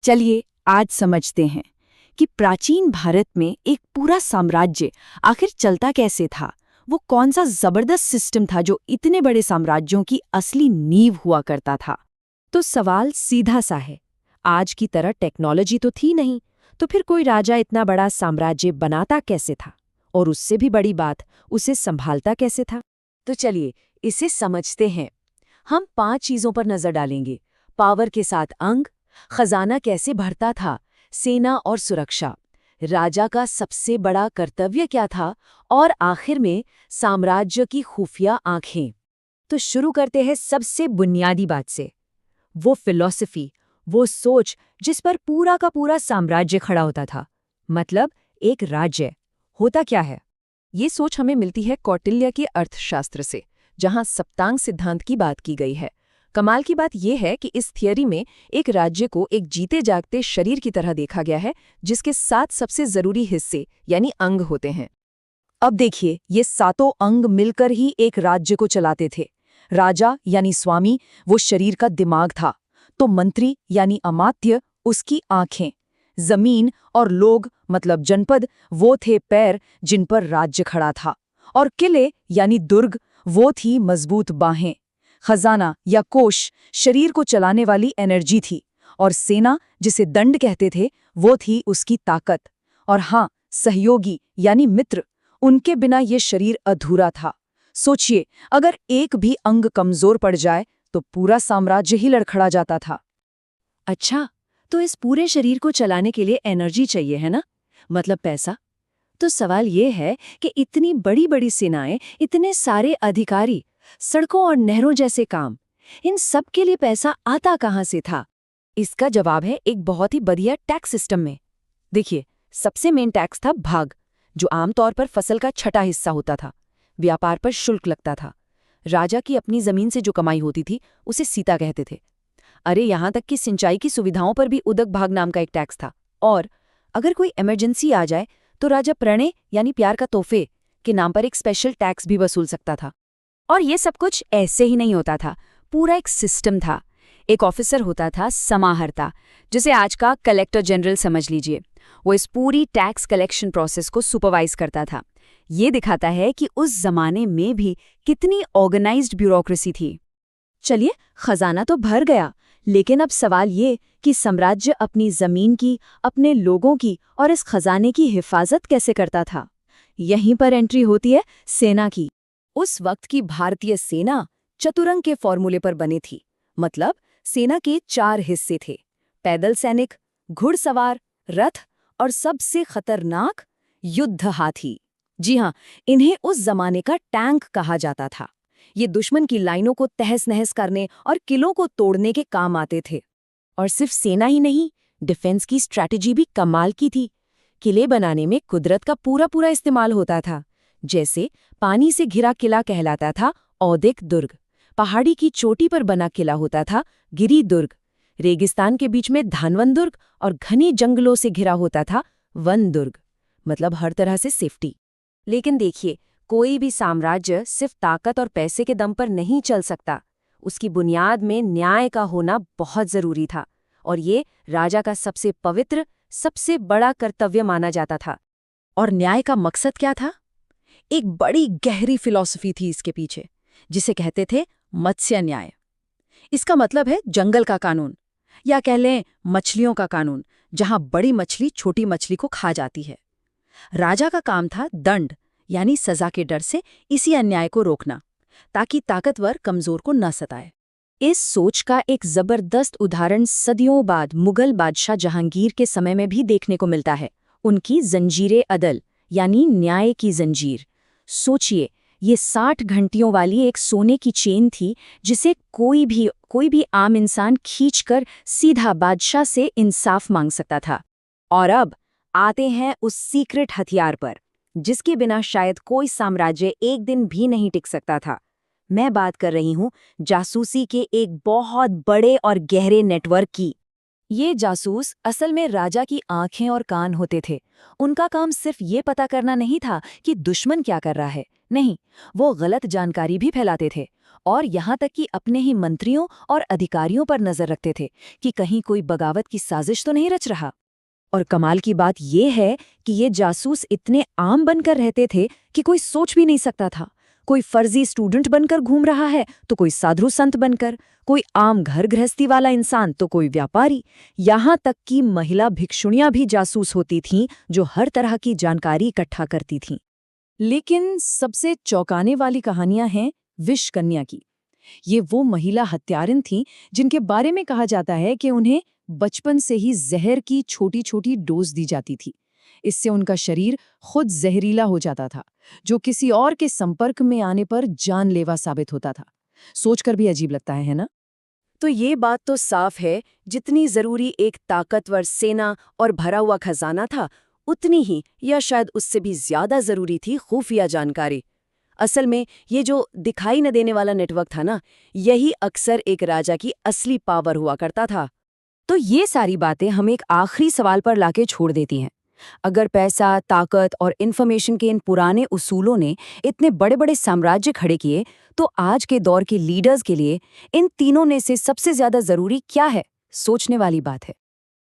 चलिए आज समझते हैं कि प्राचीन भारत में एक पूरा साम्राज्य आखिर चलता कैसे था। वो कौन सा जबरदस्त सिस्टम था जो इतने बड़े साम्राज्यों की असली नींव हुआ करता था। तो सवाल सीधा सा है। आज की तरह टेक्नोलॉजी तो थी नहीं, तो फिर कोई राजा इतना बड़ा साम्राज्य बनाता कैसे था? और उससे भी बड़ी बात, उसे संभालता कैसे था? तो चलिए इसे समझते हैं। हम 5 चीजों पर नजर डालेंगे। पावर के साथ अंग, खजाना कैसे भरता था, सेना और सुरक्षा, राजा का सबसे बड़ा कर्तव्य क्या था, और आखिर में साम्राज्य की खुफिया आंखें। तो शुरू करते हैं सबसे बुनियादी बात से। वो फिलॉसफी, वो सोच जिस पर पूरा का पूरा साम्राज्य खड़ा होता था। मतलब एक राज्य होता क्या है? ये सोच हमें मिलती है कौटिल्य के अर्थशास्त्र से, जहां सप्तांग सिद्धांत की बात की गई है। कमाल की बात यह है कि इस थियरी में एक राज्य को एक जीते जागते शरीर की तरह देखा गया है, जिसके 7 सबसे जरूरी हिस्से यानी अंग होते हैं। अब देखिए, ये 7 अंग मिलकर ही एक राज्य को चलाते थे। राजा यानी स्वामी वो शरीर का दिमाग था, तो मंत्री यानी अमात्य उसकी आंखें, जमीन और लोग मतलब जनपद वो थे पैर जिन पर राज्य खड़ा था, और किले यानी दुर्ग वो थी मजबूत बाहें। खजाना या कोष शरीर को चलाने वाली एनर्जी थी, और सेना जिसे दंड कहते थे वो थी उसकी ताकत। और हाँ, सहयोगी यानी मित्र, उनके बिना ये शरीर अधूरा था। सोचिए, अगर एक भी अंग कमजोर पड़ जाए तो पूरा साम्राज्य ही लड़खड़ा जाता था। अच्छा, तो इस पूरे शरीर को चलाने के लिए एनर्जी चाहिए है ना, मतलब पैसा। तो सवाल ये है कि इतनी बड़ी बड़ी सेनाएं, इतने सारे अधिकारी, सड़कों और नहरों जैसे काम, इन सब के लिए पैसा आता कहाँ से था? इसका जवाब है एक बहुत ही बढ़िया टैक्स सिस्टम में। देखिए, सबसे मेन टैक्स था भाग, जो आमतौर पर फसल का छठा हिस्सा होता था। व्यापार पर शुल्क लगता था। राजा की अपनी जमीन से जो कमाई होती थी उसे सीता कहते थे। अरे यहाँ तक कि सिंचाई की सुविधाओं पर भी उदक भाग नाम का एक टैक्स था। और अगर कोई इमरजेंसी आ जाए तो राजा प्रणय यानी प्यार का तोहफे के नाम पर एक स्पेशल टैक्स भी वसूल सकता था। और ये सब कुछ ऐसे ही नहीं होता था, पूरा एक सिस्टम था। एक ऑफिसर होता था समाहर्ता, जिसे आज का कलेक्टर जनरल समझ लीजिए। वो इस पूरी टैक्स कलेक्शन प्रोसेस को सुपरवाइज करता था। ये दिखाता है कि उस जमाने में भी कितनी ऑर्गेनाइज्ड ब्यूरोक्रेसी थी। चलिए, खजाना तो भर गया, लेकिन अब सवाल ये कि साम्राज्य अपनी जमीन की, अपने लोगों की और इस खजाने की हिफाजत कैसे करता था? यहीं पर एंट्री होती है सेना की। उस वक्त की भारतीय सेना चतुरंग के फॉर्मूले पर बनी थी। मतलब सेना के 4 हिस्से थे: पैदल सैनिक, घुड़सवार, रथ और सबसे खतरनाक युद्ध हाथी। जी हाँ, इन्हें उस जमाने का टैंक कहा जाता था। ये दुश्मन की लाइनों को तहस-नहस करने और किलों को तोड़ने के काम आते थे। और सिर्फ सेना ही नहीं, डिफेंस की स्ट्रैटेजी भी कमाल की थी। किले बनाने में कुदरत का पूरा पूरा इस्तेमाल होता था। जैसे पानी से घिरा किला कहलाता था औदिक दुर्ग, पहाड़ी की चोटी पर बना किला होता था गिरी दुर्ग, रेगिस्तान के बीच में धानवन दुर्ग और घने जंगलों से घिरा होता था वन दुर्ग। मतलब हर तरह से सेफ्टी। लेकिन देखिए, कोई भी साम्राज्य सिर्फ ताकत और पैसे के दम पर नहीं चल सकता। उसकी बुनियाद में न्याय का होना बहुत जरूरी था, और ये राजा का सबसे पवित्र, सबसे बड़ा कर्तव्य माना जाता था। और न्याय का मकसद क्या था? एक बड़ी गहरी फिलॉसफी थी इसके पीछे, जिसे कहते थे मत्स्य न्याय। इसका मतलब है जंगल का कानून, या कह लें मछलियों का कानून, जहां बड़ी मछली छोटी मछली को खा जाती है। राजा का काम था दंड यानी सजा के डर से इसी अन्याय को रोकना, ताकि ताकतवर कमजोर को न सताए। इस सोच का एक जबरदस्त उदाहरण सदियों बाद मुगल बादशाह जहांगीर के समय में भी देखने को मिलता है। उनकी जंजीरे अदल यानी न्याय की जंजीर। सोचिए, ये 60 घंटियों वाली एक सोने की चेन थी, जिसे कोई भी आम इंसान खींचकर सीधा बादशाह से इंसाफ मांग सकता था। और अब आते हैं उस सीक्रेट हथियार पर, जिसके बिना शायद कोई साम्राज्य एक दिन भी नहीं टिक सकता था। मैं बात कर रही हूँ जासूसी के एक बहुत बड़े और गहरे नेटवर्क की। ये जासूस असल में राजा की आंखें और कान होते थे। उनका काम सिर्फ ये पता करना नहीं था कि दुश्मन क्या कर रहा है, नहीं, वो गलत जानकारी भी फैलाते थे और यहाँ तक कि अपने ही मंत्रियों और अधिकारियों पर नजर रखते थे कि कहीं कोई बगावत की साजिश तो नहीं रच रहा। और कमाल की बात ये है कि ये जासूस इतने आम बनकर रहते थे कि कोई सोच भी नहीं सकता था। कोई फर्जी स्टूडेंट बनकर घूम रहा है तो कोई साधु संत बनकर, कोई आम घर गृहस्थी वाला इंसान तो कोई व्यापारी, यहाँ तक कि महिला भिक्षुणियां भी जासूस होती थीं जो हर तरह की जानकारी इकट्ठा करती थीं। लेकिन सबसे चौंकाने वाली कहानियां हैं विषकन्या की। ये वो महिला हत्यारिन थीं जिनके बारे में कहा जाता है कि उन्हें बचपन से ही जहर की छोटी छोटी डोज दी जाती थी। इससे उनका शरीर खुद जहरीला हो जाता था, जो किसी और के संपर्क में आने पर जानलेवा साबित होता था। सोचकर भी अजीब लगता है ना? तो ये बात तो साफ है, जितनी जरूरी एक ताकतवर सेना और भरा हुआ खजाना था, उतनी ही या शायद उससे भी ज्यादा जरूरी थी खुफिया जानकारी। असल में ये जो दिखाई न देने वाला नेटवर्क था ना, यही अक्सर एक राजा की असली पावर हुआ करता था। तो ये सारी बातें हमें एक आखिरी सवाल पर लाके छोड़ देती हैं। अगर पैसा, ताकत और इन्फॉर्मेशन के इन पुराने उसूलों ने इतने बड़े बड़े साम्राज्य खड़े किए, तो आज के दौर के लीडर्स के लिए इन तीनों में से सबसे ज्यादा जरूरी क्या है? सोचने वाली बात है।